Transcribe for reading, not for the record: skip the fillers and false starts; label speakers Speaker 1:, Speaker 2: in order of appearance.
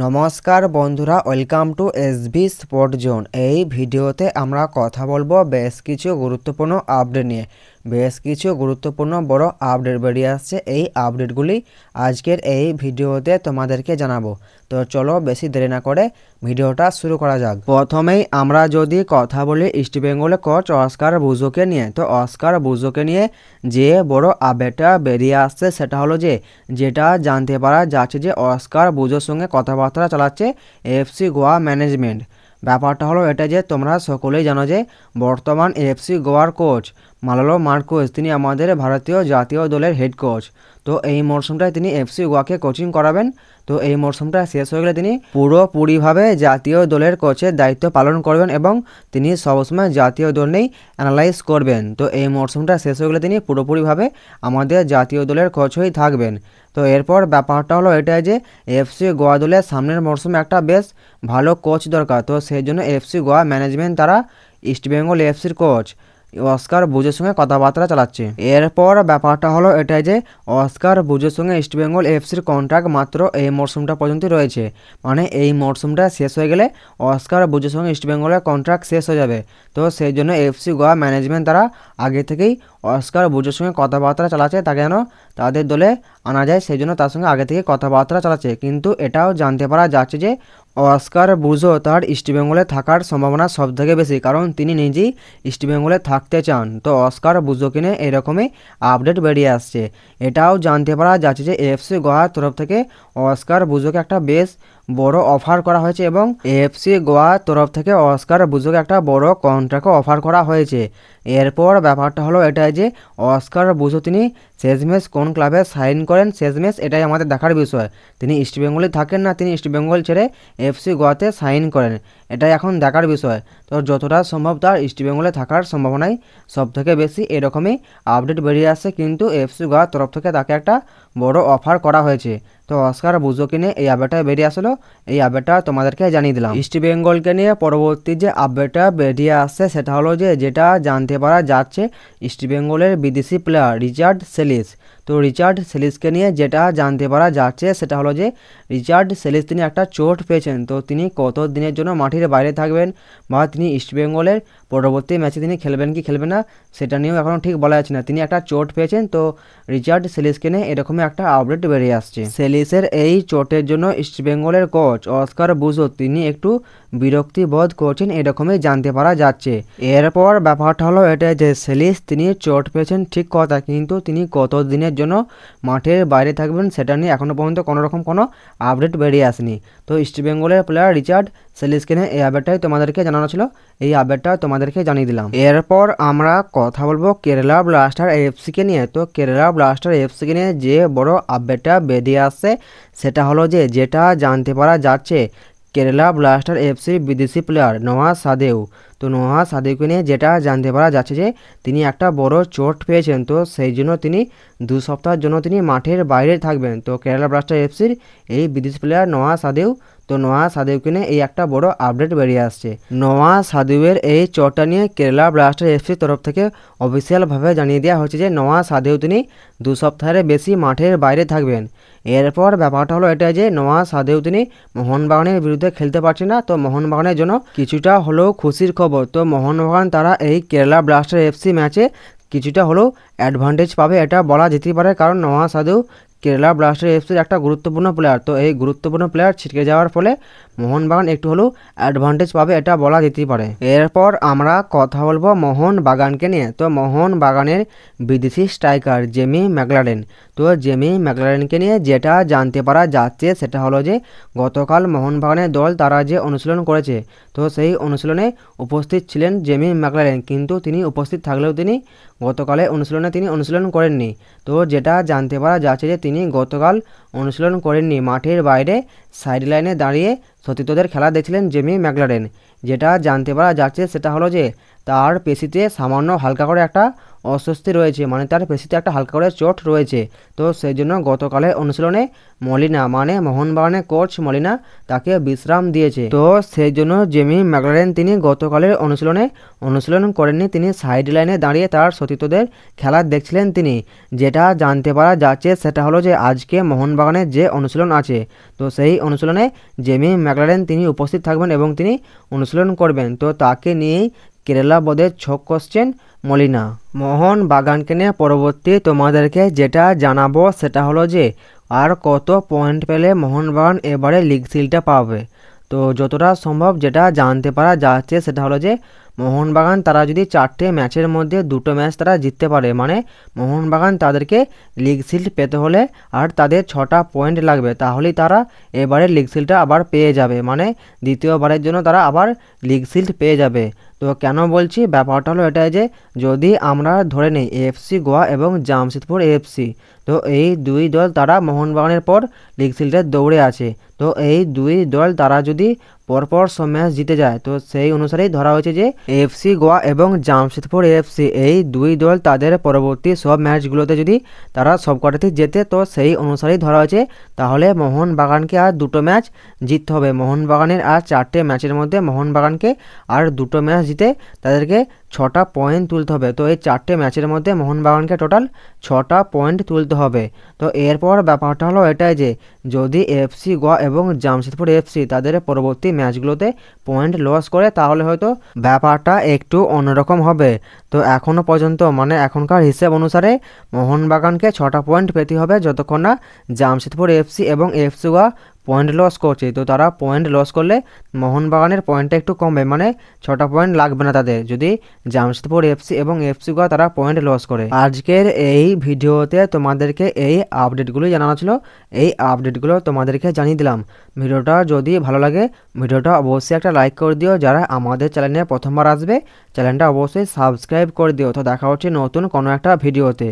Speaker 1: নমস্কার বন্ধুরা, welcome to SB sport zone. এই ভিডিওতে আমরা কথা বলবো বেশ কিছু গুরুত্বপূর্ণ আপডেট নিয়ে। বেশ কিছু গুরুত্বপূর্ণ বড় আপডেট বেরিয়ে আসছে। এই আপডেটগুলি আজকের এই ভিডিওতে তোমাদেরকে জানাবো। তো চলো বেশি দেরি না করে ভিডিওটা শুরু করা যাক। প্রথমেই আমরা যদি কথা বলি ইস্টবেঙ্গলের কোচ অস্কার বুজোকে নিয়ে, তো অস্কার বুজোকে নিয়ে যে বড় আপডেটটা বেরিয়ে আসছে সেটা হলো যেটা জানতে পারা যাচ্ছে যে অস্কার বুজোর সঙ্গে কথাবার্তা চালাচ্ছে এফসি গোয়া ম্যানেজমেন্ট। ব্যাপারটা হলো এটা যে তোমরা সকলেই জানো যে বর্তমান এফসি গোয়ার কোচ মালোলো মার্কোস তিনি আমাদের ভারতীয় জাতীয় দলের হেড কোচ। তো এই মরশুমটায় তিনি এফসি গোয়াকে কোচিং করাবেন। তো এই মরশুমটা শেষ হয়ে গেলে তিনি পুরোপুরিভাবে জাতীয় দলের কোচের দায়িত্ব পালন করবেন এবং তিনি সবসময় জাতীয় দল নিয়েই অ্যানালাইজ করবেন। তো এই মরশুমটা শেষ হয়ে গেলে তিনি পুরোপুরিভাবে আমাদের জাতীয় দলের কোচ হয়েই থাকবেন। তো এরপর ব্যাপারটা হলো এটাই যে এফসি গোয়া দলের সামনের মরশুমে একটা বেশ ভালো কোচ দরকার। তো সেই জন্য এফসি গোয়া ম্যানেজমেন্ট তারা ইস্টবেঙ্গল এফসির কোচ অস্কার বুজোর সঙ্গে কথাবার্তা চালাচ্ছে। এরপর ব্যাপারটা হলো এটাই যে অস্কার বুজোর সঙ্গে ইস্টবেঙ্গল এফসির কন্ট্রাক্ট মাত্র এই মরশুমটা পর্যন্ত রয়েছে। মানে এই মরশুমটা শেষ হয়ে গেলে অস্কার বুজোর সঙ্গে ইস্টবেঙ্গলের কন্ট্রাক্ট শেষ হয়ে যাবে। তো সেই জন্য এফসি গোয়া ম্যানেজমেন্ট তারা আগে থেকেই অস্কার বুজোর সঙ্গে কথাবার্তা চালাচ্ছে, তাকে যেন তাদের দলে আনা যায় সেই জন্য তার সঙ্গে আগে থেকে কথাবার্তা চালাচ্ছে। কিন্তু এটাও জানতে পারা যাচ্ছে যে অস্কার বুজো তার ইস্টবেঙ্গলে থাকার সম্ভাবনা সবথেকে বেশি, কারণ তিনি নিজেই ইস্টবেঙ্গলে থাকতে চান। তো অস্কার বুজোকে নিয়ে এরকমই আপডেট বেরিয়ে আসছে। এটাও জানতে পারা যাচ্ছে যে এফসি গোয়ার তরফ থেকে অস্কার বুজোকে একটা বেশ বড় অফার করা হয়েছে এবং এফসি গোয়ার তরফ থেকে অস্কার বুজোকে একটা বড় কন্ট্রাক্টও অফার করা হয়েছে। এরপর ব্যাপারটা হলো এটাই যে অস্কার বুজো তিনি শেষমেশ কোন ক্লাবে সাইন করেন, শেষমেশ এটাই আমাদের দেখার বিষয়। তিনি ইস্টবেঙ্গলে থাকেন না তিনি ইস্টবেঙ্গল ছেড়ে এফসি গোয়াতে সাইন করেন, এটাই এখন দেখার বিষয়। তো যতটা সম্ভব তার ইস্টবেঙ্গলে থাকার সম্ভাবনাই সবথেকে বেশি। এরকমই আপডেট বেরিয়ে আসছে, কিন্তু এফসি গোয়ার তরফ থেকে তাকে একটা বড় অফার করা হয়েছে। তো অস্কার বুজোকে নিয়ে এই আপডেটটা বেরিয়ে আসলো, এই আপডেটটা তোমাদেরকে জানিয়ে দিলাম। ইস্টবেঙ্গলকে নিয়ে পরবর্তী যে আপডেটটা বেরিয়ে আসছে সেটা হলো যেটা জানতে পারা যাচ্ছে ইস্টবেঙ্গলের বিদেশি প্লেয়ার রিচার্ড সেলিস। তো রিচার্ড সেলিসকে নিয়ে যেটা জানতে পারা যাচ্ছে সেটা হলো যে রিচার্ড সেলিস তিনি একটা চোট পেয়েছেন। তো তিনি কত দিনের জন্য মাঠের বাইরে থাকবেন বা তিনি ইস্টবেঙ্গলের পরবর্তী ম্যাচে তিনি খেলবেন কি খেলবেন না সেটা নিয়েও এখনও ঠিক বলা যাচ্ছে না। তিনি একটা চোট পেয়েছেন। তো রিচার্ড সেলিসকে নিয়ে এরকমই একটা আপডেট বেরিয়ে আসছে। সেলিসের এই চোটের জন্য ইস্টবেঙ্গলের কোচ অস্কার বুজো তিনি একটু বিরক্তি বোধ করছেন, এরকমই জানতে পারা যাচ্ছে। এরপর ব্যাপারটা হলো এটা যে সেলিস তিনি চোট পেয়েছেন ঠিক কথা, কিন্তু তিনি কত দিনের জন্য মাঠের বাইরে থাকবেন সেটা নিয়ে এখনও পর্যন্ত কোনোরকম কোনো আপডেট বেরিয়ে আসেনি। তো ইস্টবেঙ্গলের প্লেয়ার রিচার্ড সেলিসকে নিয়ে এই আপডেটটাই তোমাদেরকে জানানো ছিল, এই আপডেটটা তোমাদেরকে জানিয়ে দিলাম। এরপর আমরা কথা বলবো কেরালা ব্লাস্টার এফসিকে নিয়ে। তো কেরালা ব্লাস্টার এফসিকে নিয়ে যে বড় আপডেটটা বেরিয়ে আসছে সেটা হলো যেটা জানতে পারা যাচ্ছে কেরালা ব্লাস্টার এফসির বিদেশি প্লেয়ার নোহা সাদেউ। তো নোহা সাদেউকে নিয়ে যেটা জানতে পারা যাচ্ছে যে তিনি একটা বড় চোট পেয়েছেন। তো সেই জন্য তিনি 2 সপ্তাহের জন্য তিনি মাঠের বাইরে থাকবেন। তো কেরালা ব্লাস্টার এফসির এই বিদেশি প্লেয়ার নোহা সাদেউ, তো নোহা সাদেউকে নিয়ে এই একটা বড় আপডেট বেরিয়ে আসছে। নোহা সাদেউয়ের এই চোটটা নিয়ে কেরালা ব্লাস্টার এফসির তরফ থেকে অফিসিয়ালভাবে জানিয়ে দেওয়া হয়েছে যে নোহা সাদেউ তিনি 2 সপ্তাহের বেশি মাঠের বাইরে থাকবেন। এরপর ব্যাপারটা হলো এটা যে নোহা সাদেউ তিনি মোহনবাগানের বিরুদ্ধে খেলতে পারছে না। তো মোহনবাগানের জন্য কিছুটা হলেও খুশির খবর। তো মোহনবাগান তারা এই কেরালা ব্লাস্টার এফসি ম্যাচে কিছুটা হলেও অ্যাডভান্টেজ পাবে এটা বলা যেতেই পারে, কারণ নোহা সাদেউ কেরালা ব্লাস্টার এফসির একটা গুরুত্বপূর্ণ প্লেয়ার। তো এই গুরুত্বপূর্ণ প্লেয়ার ছিটকে যাওয়ার ফলে মোহনবাগান একটু হলেও অ্যাডভান্টেজ পাবে এটা বলা যেতেই পারে। এরপর আমরা কথা বলবো মোহনবাগানকে নিয়ে। তো মোহনবাগানের বিদেশি স্ট্রাইকার জেমি ম্যাকলারেন। তো জেমি ম্যাকলারেনকে নিয়ে যেটা জানতে পারা যাচ্ছে সেটা হলো যে গতকাল মোহনবাগানের দল তারা যে অনুশীলন করেছে, তো সেই অনুশীলনে উপস্থিত ছিলেন জেমি ম্যাকলারেন, কিন্তু তিনি উপস্থিত থাকলেও তিনি গতকালের অনুশীলনে তিনি অনুশীলন করেননি। তো যেটা জানতে পারা যাচ্ছে যে তিনি গতকাল অনুশীলন করেননি, মাঠের বাইরে সাইড লাইনে দাঁড়িয়ে সতীর্থদের খেলা দেখছিলেন জেমি ম্যাকলারেন। যেটা জানতে পারা যাচ্ছে সেটা হলো যে তার পেশিতে সামান্য হালকা করে একটা অস্বস্তি রয়েছে, মানে তার পেশিতে একটা হালকা করে চোট রয়েছে। তো সেই জন্য গতকালের অনুশীলনে মলিনা মানে মোহনবাগানের কোচ মলিনা তাকে বিশ্রাম দিয়েছে। তো সেই জন্য জেমি ম্যাকলারেন তিনি গতকালের অনুশীলনে অনুশীলন করেননি, তিনি সাইড লাইনে দাঁড়িয়ে তার সতীর্থদের খেলা দেখছিলেন। তিনি যেটা জানতে পারা যাচ্ছে সেটা হলো যে আজকে মোহনবাগানের যে অনুশীলন আছে, তো সেই অনুশীলনে জেমি ম্যাকলারেন তিনি উপস্থিত থাকবেন এবং তিনি অনুশীলন করবেন। তো তাকে নিয়েই কেরালা বোর্ডের ছক কষছেন মলিনা। মোহনবাগানকে নিয়ে পরবর্তী তোমাদেরকে যেটা জানাবো সেটা হলো যে আর কত পয়েন্ট পেলে মোহনবাগান এবারে লিগ সিলটা পাবে। তো যতটা সম্ভব যেটা জানতে পারা যাচ্ছে সেটা হলো যে মোহনবাগান তারা যদি 4টে ম্যাচের মধ্যে 2টো ম্যাচ তারা জিততে পারে, মানে মোহনবাগান তাদেরকে লিগ সিল্ড পেতে হলে আর তাদের 6টা পয়েন্ট লাগবে, তাহলেই তারা এবারে লিগ সিল্ডটা আবার পেয়ে যাবে, মানে দ্বিতীয়বারের জন্য তারা আবার লিগ সিল্ড পেয়ে যাবে। তো কেন বলছি, ব্যাপারটা হলো এটাই যে যদি আমরা ধরে নিই এএফসি গোয়া এবং জামশেদপুর এএফসি, তো এই দুই দল তারা মোহনবাগানের পর লিগ সিল্ডের দৌড়ে আছে। তো এই দুই দল তারা যদি পরপর সব ম্যাচ জিতে যায়, তো সেই অনুসারেই ধরা হয়েছে যে এএফসি গোয়া এবং জামশেদপুর এএফসি এই দুই দল তাদের পরবর্তী সব ম্যাচগুলোতে যদি তারা সবকটাতেই জেতে, তো সেই অনুসারেই ধরা হয়েছে তাহলে মোহনবাগানকে আর 2টো ম্যাচ জিততে হবে। মোহনবাগানের আর 4টে ম্যাচের মধ্যে মোহনবাগানকে আর 2টো ম্যাচ জিতে তাদেরকে 6টা পয়েন্ট তুলতে হবে। তো এই 4টে ম্যাচের মধ্যে মোহনবাগানকে টোটাল 6টা পয়েন্ট তুলতে হবে। তো এরপর ব্যাপারটা হলো এটাই যে যদি এএফসি গোয়া এবং জামশেদপুর এএফসি তাদের পরবর্তী ম্যাচগুলোতে পয়েন্ট লস করে তাহলে হয়তো ব্যাপারটা একটু অন্যরকম হবে। তো এখনও পর্যন্ত মানে এখনকার হিসেব অনুসারে মোহনবাগানকে 6টা পয়েন্ট পেতে হবে যতক্ষণ না জামশেদপুর এএফসি এবং এএফসি গোয়া পয়েন্ট লস করছে। তো তারা পয়েন্ট লস করলে মোহনবাগানের পয়েন্টটা একটু কমবে, মানে 6টা পয়েন্ট লাগবে না তাদের যদি জামশেদপুর এফসি এবং এফসি গোয়া তারা পয়েন্ট লস করে। আজকের এই ভিডিওতে তোমাদেরকে এই আপডেটগুলো জানানো ছিল, এই আপডেটগুলো তোমাদেরকে জানিয়ে দিলাম। ভিডিওটা যদি ভালো লাগে ভিডিওটা অবশ্যই একটা লাইক করে দিও, যারা আমাদের চ্যানেলে প্রথমবার আসবে চ্যানেলটা অবশ্যই সাবস্ক্রাইব করে দিও। তো দেখা হচ্ছে নতুন কোনো একটা ভিডিওতে।